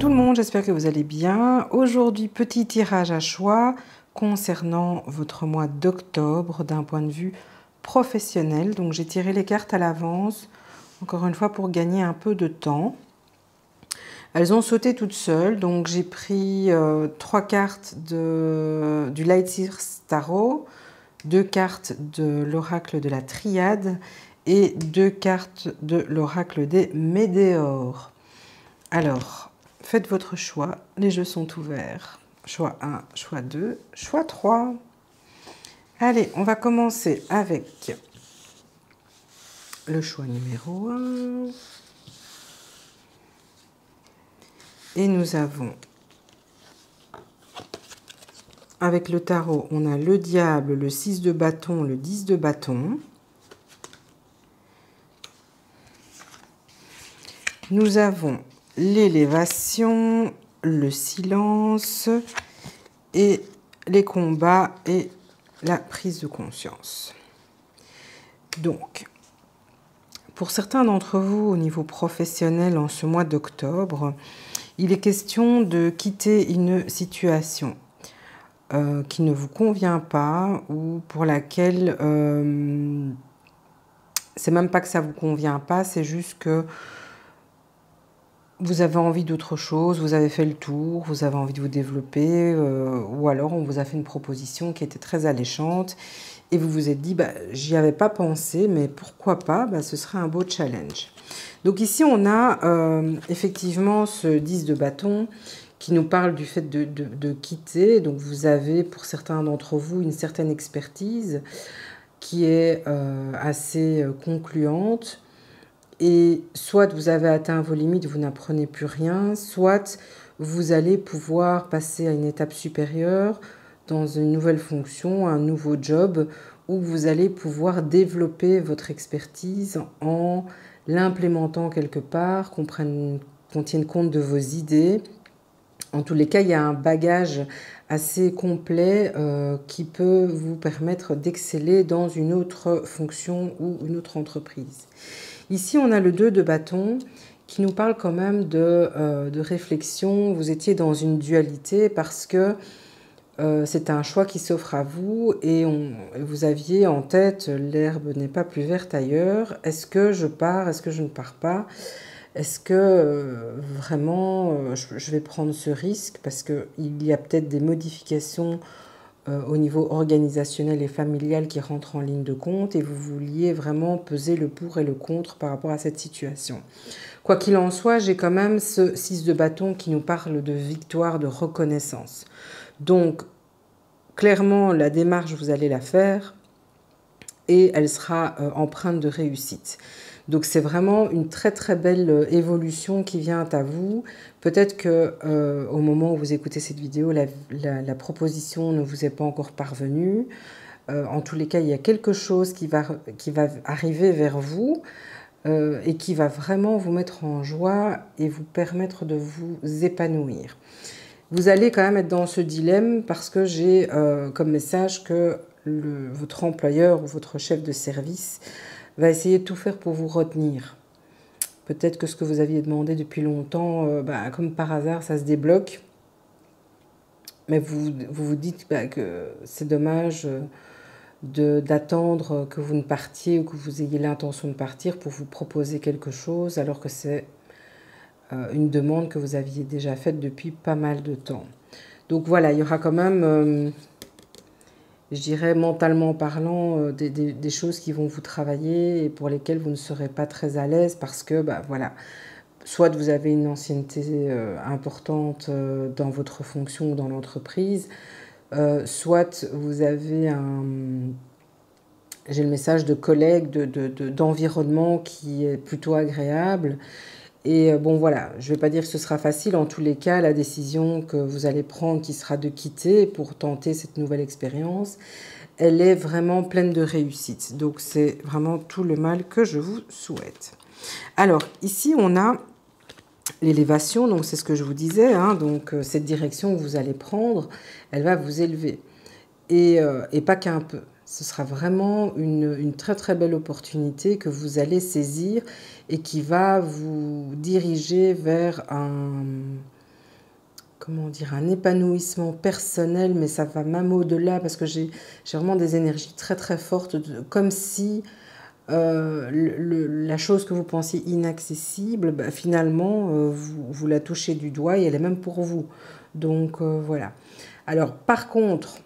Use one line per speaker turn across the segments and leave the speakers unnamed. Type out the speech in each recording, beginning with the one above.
tout le monde, j'espère que vous allez bien. Aujourd'hui, petit tirage à choix concernant votre mois d'octobre d'un point de vue professionnel. Donc j'ai tiré les cartes à l'avance, encore une fois pour gagner un peu de temps. Elles ont sauté toutes seules, donc j'ai pris 3 cartes du Lightseer Tarot, 2 cartes de l'oracle de la Triade et 2 cartes de l'oracle des Médéores. Alors, faites votre choix, les jeux sont ouverts. Choix 1, choix 2, choix 3. Allez, on va commencer avec le choix numéro 1. Et nous avons, avec le tarot, on a le diable, le 6 de bâton, le 10 de bâton. Nous avons l'élévation, le silence et les combats et la prise de conscience. Donc, pour certains d'entre vous au niveau professionnel en ce mois d'octobre, il est question de quitter une situation qui ne vous convient pas ou pour laquelle c'est même pas que ça vous convient pas, c'est juste que vous avez envie d'autre chose, vous avez fait le tour, vous avez envie de vous développer, ou alors on vous a fait une proposition qui était très alléchante et vous vous êtes dit, bah, j'y avais pas pensé, mais pourquoi pas, bah, ce serait un beau challenge. Donc ici, on a effectivement ce 10 de bâton qui nous parle du fait de quitter. Donc vous avez, pour certains d'entre vous, une certaine expertise qui est assez concluante. Et soit vous avez atteint vos limites, vous n'apprenez plus rien, soit vous allez pouvoir passer à une étape supérieure dans une nouvelle fonction, un nouveau job, où vous allez pouvoir développer votre expertise en l'implémentant quelque part, qu'on tienne compte de vos idées. En tous les cas, il y a un bagage assez complet qui peut vous permettre d'exceller dans une autre fonction ou une autre entreprise. Ici, on a le 2 de bâton qui nous parle quand même de réflexion. Vous étiez dans une dualité parce que c'est un choix qui s'offre à vous et vous aviez en tête l'herbe n'est pas plus verte ailleurs. Est-ce que je pars? Est-ce que je ne pars pas? Est-ce que vraiment je vais prendre ce risque parce qu'il y a peut-être des modifications au niveau organisationnel et familial qui rentrent en ligne de compte et vous vouliez vraiment peser le pour et le contre par rapport à cette situation. Quoi qu'il en soit, j'ai quand même ce 6 de bâton qui nous parle de victoire, de reconnaissance. Donc, clairement, la démarche, vous allez la faire et elle sera empreinte de réussite. Donc c'est vraiment une très très belle évolution qui vient à vous. Peut-être que au moment où vous écoutez cette vidéo, la proposition ne vous est pas encore parvenue. En tous les cas, il y a quelque chose qui va arriver vers vous et qui va vraiment vous mettre en joie et vous permettre de vous épanouir. Vous allez quand même être dans ce dilemme parce que j'ai comme message que votre employeur ou votre chef de service va essayer de tout faire pour vous retenir. Peut-être que ce que vous aviez demandé depuis longtemps, comme par hasard, ça se débloque. Mais vous vous dites que c'est dommage d'attendre que vous ne partiez ou que vous ayez l'intention de partir pour vous proposer quelque chose, alors que c'est une demande que vous aviez déjà faite depuis pas mal de temps. Donc voilà, il y aura quand même... je dirais mentalement parlant, des choses qui vont vous travailler et pour lesquelles vous ne serez pas très à l'aise parce que, voilà, soit vous avez une ancienneté importante dans votre fonction ou dans l'entreprise, soit vous avez j'ai le message de collègues, d'environnement qui est plutôt agréable. Et bon voilà, je ne vais pas dire que ce sera facile, en tous les cas, la décision que vous allez prendre qui sera de quitter pour tenter cette nouvelle expérience, elle est vraiment pleine de réussite. Donc c'est vraiment tout le mal que je vous souhaite. Alors ici on a l'élévation, donc c'est ce que je vous disais, hein, donc cette direction que vous allez prendre, elle va vous élever. Et pas qu'un peu. Ce sera vraiment une très très belle opportunité que vous allez saisir et qui va vous diriger vers comment dire, un épanouissement personnel, mais ça va même au-delà parce que j'ai vraiment des énergies très très fortes, comme si la chose que vous pensiez inaccessible, bah, finalement, vous la touchez du doigt et elle est même pour vous. Donc voilà. Alors par contre,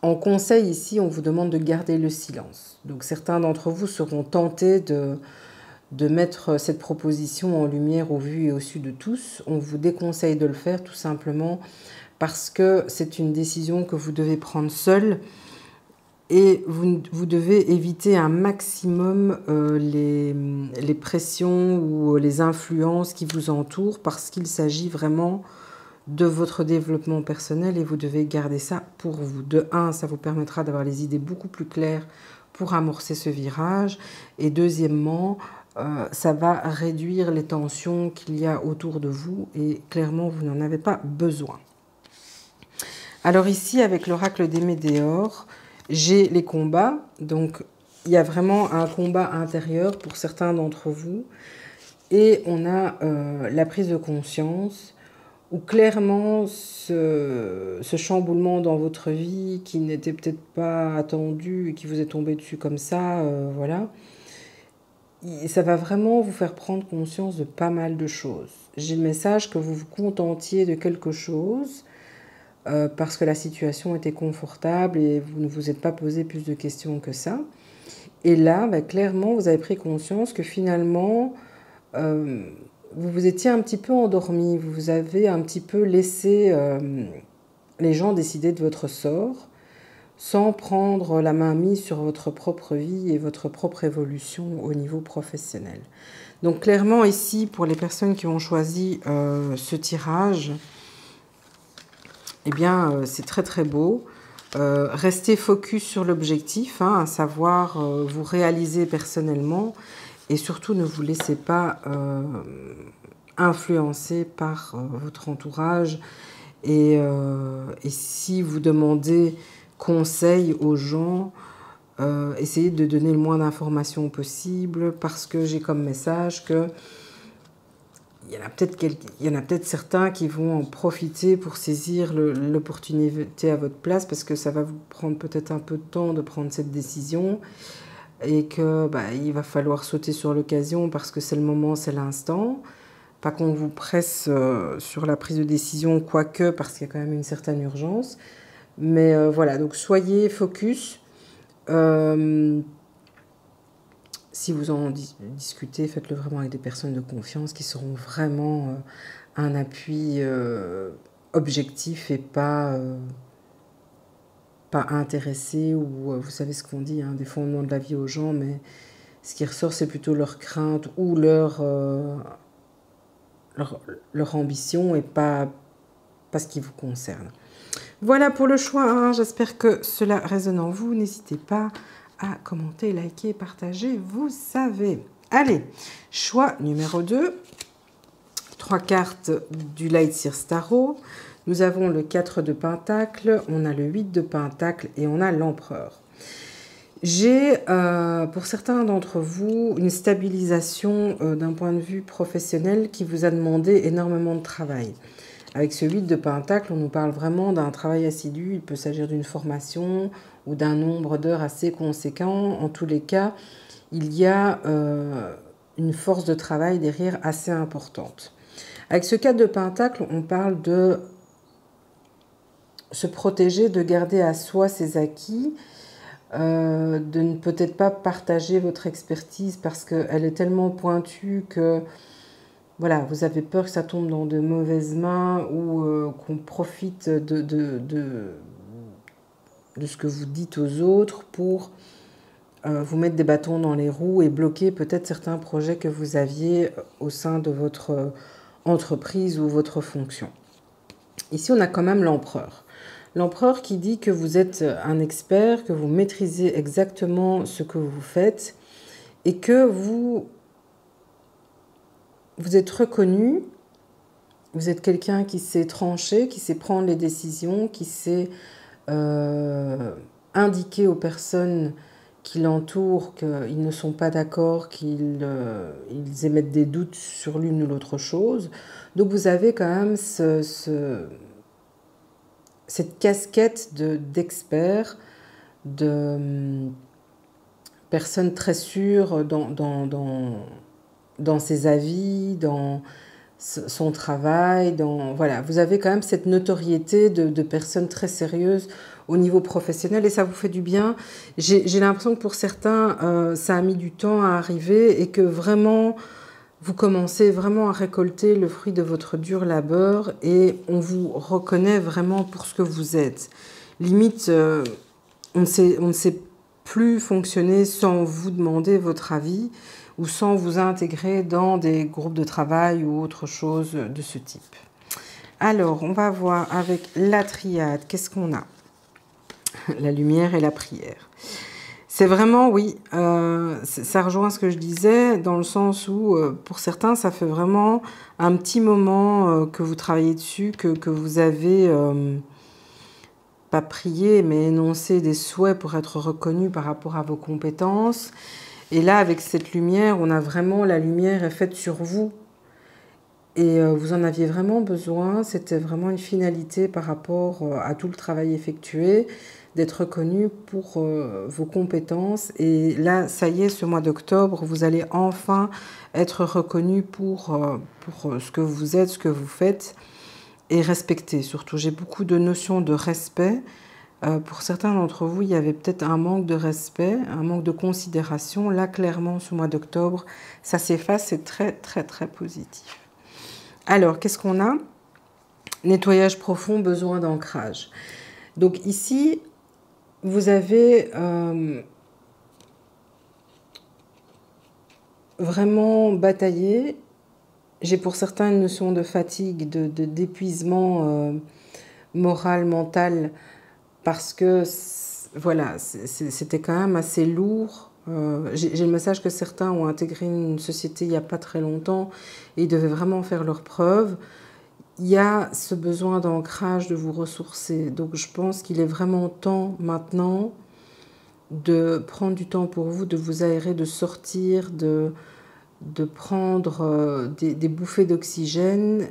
en conseil ici, on vous demande de garder le silence. Donc certains d'entre vous seront tentés de mettre cette proposition en lumière au vu et au su de tous. On vous déconseille de le faire tout simplement parce que c'est une décision que vous devez prendre seul et vous devez éviter un maximum les pressions ou les influences qui vous entourent parce qu'il s'agit vraiment de votre développement personnel et vous devez garder ça pour vous. De un, ça vous permettra d'avoir les idées beaucoup plus claires pour amorcer ce virage et deuxièmement, ça va réduire les tensions qu'il y a autour de vous et clairement, vous n'en avez pas besoin. Alors ici, avec l'oracle des Médéors, j'ai les combats. Donc, il y a vraiment un combat intérieur pour certains d'entre vous. Et on a la prise de conscience où clairement ce chamboulement dans votre vie qui n'était peut-être pas attendu et qui vous est tombé dessus comme ça, voilà. Ça va vraiment vous faire prendre conscience de pas mal de choses. J'ai le message que vous vous contentiez de quelque chose parce que la situation était confortable et vous ne vous êtes pas posé plus de questions que ça. Et là, bah, clairement, vous avez pris conscience que finalement, vous vous étiez un petit peu endormi, vous avez un petit peu laissé les gens décider de votre sort sans prendre la main mise sur votre propre vie et votre propre évolution au niveau professionnel. Donc clairement ici, pour les personnes qui ont choisi ce tirage, eh bien, c'est très très beau. Restez focus sur l'objectif, hein, à savoir vous réaliser personnellement et surtout ne vous laissez pas influencer par votre entourage. Et si vous demandez conseil aux gens, essayez de donner le moins d'informations possible parce que j'ai comme message que il y en a peut-être certains qui vont en profiter pour saisir l'opportunité à votre place parce que ça va vous prendre peut-être un peu de temps de prendre cette décision et que bah, il va falloir sauter sur l'occasion parce que c'est le moment, c'est l'instant. Pas qu'on vous presse sur la prise de décision, quoique, parce qu'il y a quand même une certaine urgence. Mais voilà, donc soyez focus. Si vous en discutez, faites-le vraiment avec des personnes de confiance qui seront vraiment un appui objectif et pas intéressé ou vous savez ce qu'on dit, hein, des fondements de la vie aux gens, mais ce qui ressort, c'est plutôt leur crainte ou leur ambition et pas ce qui vous concerne. Voilà pour le choix, hein. J'espère que cela résonne en vous. N'hésitez pas à commenter, liker, partager, vous savez. Allez, choix numéro 2. 3 cartes du Light Seers Tarot. Nous avons le 4 de Pentacle, on a le 8 de Pentacle et on a l'Empereur. J'ai, pour certains d'entre vous, une stabilisation d'un point de vue professionnel qui vous a demandé énormément de travail. Avec ce 8 de Pentacle, on nous parle vraiment d'un travail assidu. Il peut s'agir d'une formation ou d'un nombre d'heures assez conséquent. En tous les cas, il y a une force de travail derrière assez importante. Avec ce 4 de Pentacle, on parle de se protéger, de garder à soi ses acquis, de ne peut-être pas partager votre expertise parce qu'elle est tellement pointue que voilà, vous avez peur que ça tombe dans de mauvaises mains ou qu'on profite de ce que vous dites aux autres pour vous mettre des bâtons dans les roues et bloquer peut-être certains projets que vous aviez au sein de votre entreprise ou votre fonction. Ici, on a quand même l'Empereur. L'Empereur qui dit que vous êtes un expert, que vous maîtrisez exactement ce que vous faites et que vous êtes reconnu, vous êtes quelqu'un qui sait trancher, qui sait prendre les décisions, qui sait indiquer aux personnes qui l'entourent, qu'ils ne sont pas d'accord, qu'ils ils émettent des doutes sur l'une ou l'autre chose. Donc vous avez quand même cette casquette d'expert, de personne très sûre dans ses avis, dans son travail, voilà, vous avez quand même cette notoriété de personnes très sérieuses au niveau professionnel et ça vous fait du bien. J'ai l'impression que pour certains, ça a mis du temps à arriver et que vraiment, vous commencez vraiment à récolter le fruit de votre dur labeur et on vous reconnaît vraiment pour ce que vous êtes. Limite, on ne sait plus fonctionner sans vous demander votre avis ou sans vous intégrer dans des groupes de travail ou autre chose de ce type. Alors, on va voir avec la triade, qu'est-ce qu'on a? La lumière et la prière. C'est vraiment, oui, ça rejoint ce que je disais, dans le sens où, pour certains, ça fait vraiment un petit moment que vous travaillez dessus, que vous avez, pas prié, mais énoncé des souhaits pour être reconnu par rapport à vos compétences. Et là, avec cette lumière, on a vraiment, la lumière est faite sur vous. Et vous en aviez vraiment besoin, c'était vraiment une finalité par rapport à tout le travail effectué, d'être reconnu pour vos compétences. Et là, ça y est, ce mois d'octobre, vous allez enfin être reconnu pour ce que vous êtes, ce que vous faites, et respecté surtout. J'ai beaucoup de notions de respect. Pour certains d'entre vous, il y avait peut-être un manque de respect, un manque de considération. Là, clairement, ce mois d'octobre, ça s'efface, c'est très, très, très positif. Alors, qu'est-ce qu'on a? Nettoyage profond, besoin d'ancrage. Donc ici, vous avez vraiment bataillé. J'ai pour certains une notion de fatigue, d'épuisement moral, mental, parce que voilà, c'était quand même assez lourd. J'ai le message que certains ont intégré une société il n'y a pas très longtemps et ils devaient vraiment faire leurs preuves. Il y a ce besoin d'ancrage, de vous ressourcer. Donc je pense qu'il est vraiment temps maintenant de prendre du temps pour vous, de vous aérer, de sortir, de prendre des bouffées d'oxygène.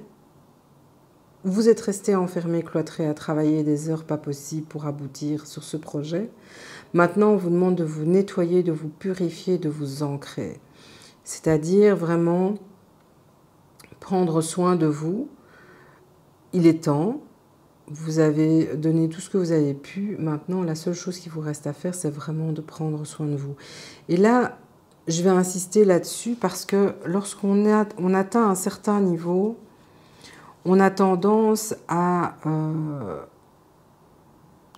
Vous êtes resté enfermé, cloîtré, à travailler des heures pas possibles pour aboutir sur ce projet. Maintenant, on vous demande de vous nettoyer, de vous purifier, de vous ancrer. C'est-à-dire vraiment prendre soin de vous. Il est temps. Vous avez donné tout ce que vous avez pu. Maintenant, la seule chose qu'il vous reste à faire, c'est vraiment de prendre soin de vous. Et là, je vais insister là-dessus parce que lorsqu'on atteint un certain niveau, on a tendance à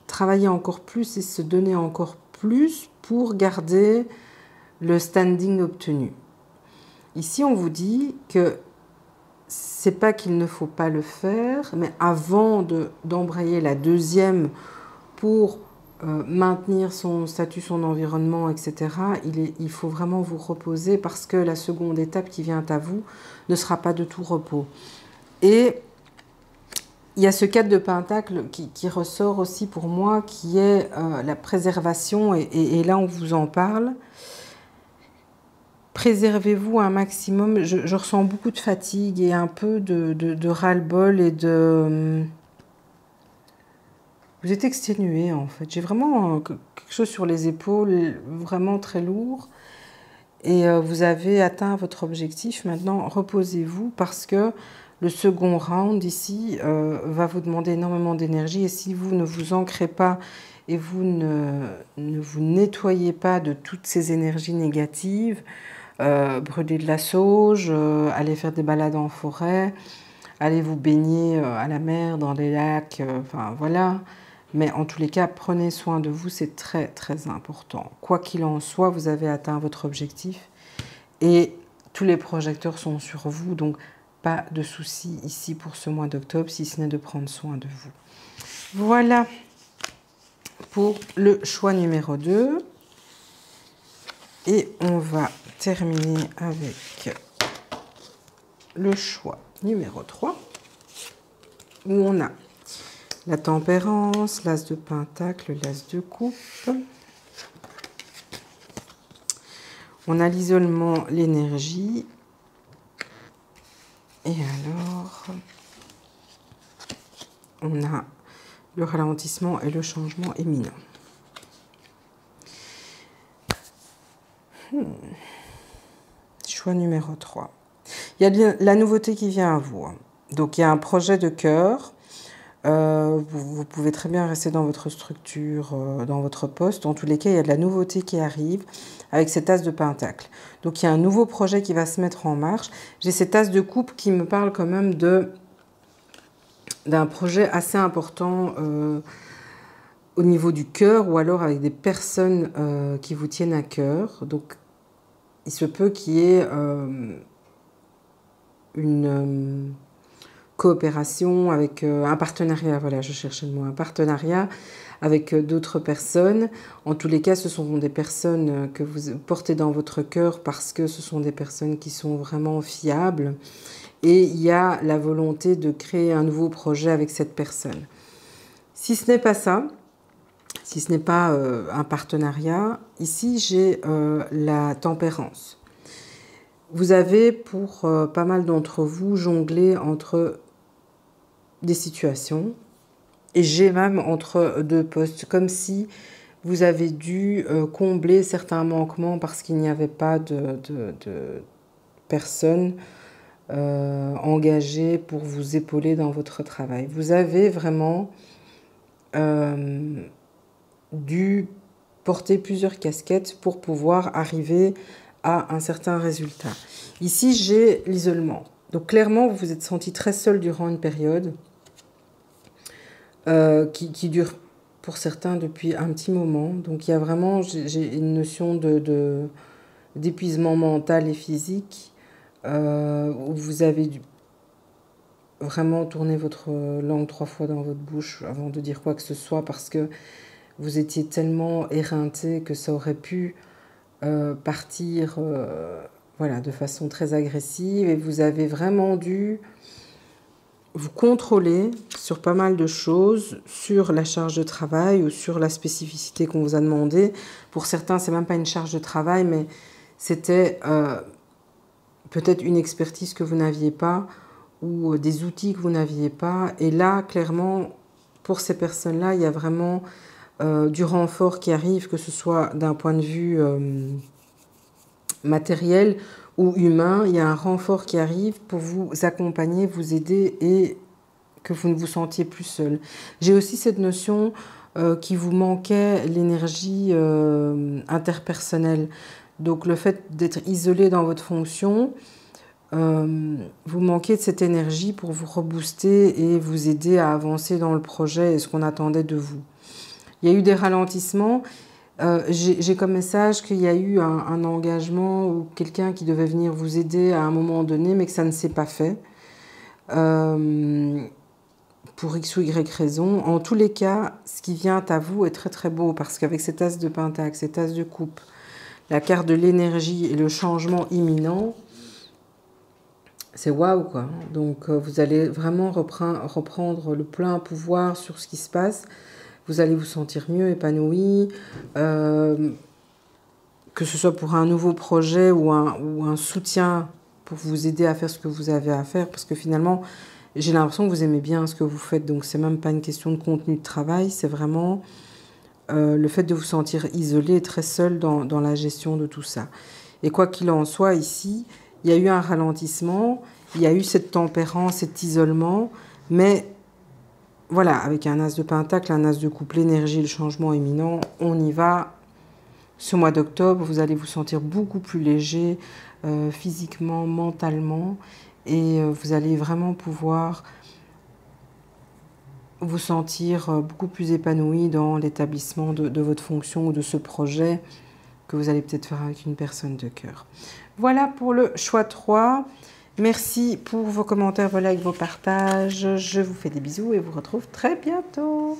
travailler encore plus et se donner encore plus pour garder le standing obtenu. Ici, on vous dit que c'est pas qu'il ne faut pas le faire, mais avant d'embrayer la deuxième pour maintenir son statut, son environnement, etc., il faut vraiment vous reposer parce que la seconde étape qui vient à vous ne sera pas de tout repos. Et il y a ce 4 de Pentacle qui ressort aussi pour moi, qui est la préservation, et là on vous en parle. Préservez-vous un maximum. Je ressens beaucoup de fatigue et un peu de ras-le-bol et de... Vous êtes exténué en fait. J'ai vraiment quelque chose sur les épaules, vraiment très lourd. Et vous avez atteint votre objectif. Maintenant, reposez-vous parce que le second round ici va vous demander énormément d'énergie. Et si vous ne vous ancrez pas et vous ne vous nettoyez pas de toutes ces énergies négatives, brûler de la sauge, aller faire des balades en forêt, aller vous baigner à la mer, dans les lacs, enfin voilà. Mais en tous les cas, prenez soin de vous, c'est très très important. Quoi qu'il en soit, vous avez atteint votre objectif et tous les projecteurs sont sur vous, donc pas de souci ici pour ce mois d'octobre, si ce n'est de prendre soin de vous. Voilà pour le choix numéro 2. Et on va terminer avec le choix numéro 3, où on a la tempérance, l'as de pentacle, l'as de coupe, On a l'isolement, l'énergie. Et alors, on a le ralentissement et le changement imminent. Choix numéro 3. Il y a bien la nouveauté qui vient à vous. Donc, il y a un projet de cœur. Vous pouvez très bien rester dans votre structure, dans votre poste. En tous les cas, il y a de la nouveauté qui arrive avec cet as de pentacle. Donc, il y a un nouveau projet qui va se mettre en marche. J'ai cet as de coupe qui me parle quand même d'un projet assez important au niveau du cœur ou alors avec des personnes qui vous tiennent à cœur. Donc, il se peut qu'il y ait une coopération avec un partenariat, voilà, je cherchais le mot, un partenariat avec d'autres personnes. En tous les cas, ce sont des personnes que vous portez dans votre cœur parce que ce sont des personnes qui sont vraiment fiables et il y a la volonté de créer un nouveau projet avec cette personne. Si ce n'est pas ça, si ce n'est pas un partenariat, ici j'ai la tempérance. Vous avez pour pas mal d'entre vous jonglé entre des situations et j'ai même entre deux postes, comme si vous avez dû combler certains manquements parce qu'il n'y avait pas de personnes engagées pour vous épauler dans votre travail. Vous avez vraiment dû porter plusieurs casquettes pour pouvoir arriver à un certain résultat. Ici, j'ai l'isolement. Donc clairement, vous vous êtes senti très seul durant une période qui dure pour certains depuis un petit moment. Donc il y a vraiment, j'ai une notion d'épuisement mental et physique où vous avez dû vraiment tourner votre langue 3 fois dans votre bouche avant de dire quoi que ce soit parce que vous étiez tellement éreinté que ça aurait pu partir voilà, de façon très agressive et vous avez vraiment dû vous contrôler sur pas mal de choses, sur la charge de travail ou sur la spécificité qu'on vous a demandé. Pour certains, c'est même pas une charge de travail, mais c'était peut-être une expertise que vous n'aviez pas ou des outils que vous n'aviez pas. Et là, clairement, pour ces personnes-là, il y a vraiment du renfort qui arrive, que ce soit d'un point de vue matériel ou humain. Il y a un renfort qui arrive pour vous accompagner, vous aider et que vous ne vous sentiez plus seul. J'ai aussi cette notion qui vous manquait l'énergie interpersonnelle. Donc le fait d'être isolé dans votre fonction, vous manquez de cette énergie pour vous rebooster et vous aider à avancer dans le projet et ce qu'on attendait de vous. Il y a eu des ralentissements. J'ai comme message qu'il y a eu un engagement ou quelqu'un qui devait venir vous aider à un moment donné, mais que ça ne s'est pas fait. Pour X ou Y raison. En tous les cas, ce qui vient à vous est très très beau parce qu'avec cet as de pentacle, cet as de coupe, la carte de l'énergie et le changement imminent, c'est waouh quoi. Donc vous allez vraiment reprendre le plein pouvoir sur ce qui se passe. Vous allez vous sentir mieux, épanoui, que ce soit pour un nouveau projet ou un soutien pour vous aider à faire ce que vous avez à faire. Parce que finalement, j'ai l'impression que vous aimez bien ce que vous faites. Donc, c'est même pas une question de contenu de travail. C'est vraiment le fait de vous sentir isolé et très seul dans la gestion de tout ça. Et quoi qu'il en soit, ici, il y a eu un ralentissement. Il y a eu cette tempérance, cet isolement. Mais voilà, avec un as de pentacle, un as de coupe, l'énergie, le changement imminent, on y va. Ce mois d'octobre, vous allez vous sentir beaucoup plus léger physiquement, mentalement. Et vous allez vraiment pouvoir vous sentir beaucoup plus épanoui dans l'établissement de votre fonction ou de ce projet que vous allez peut-être faire avec une personne de cœur. Voilà pour le choix 3. Merci pour vos commentaires, vos likes, vos partages. Je vous fais des bisous et vous retrouve très bientôt.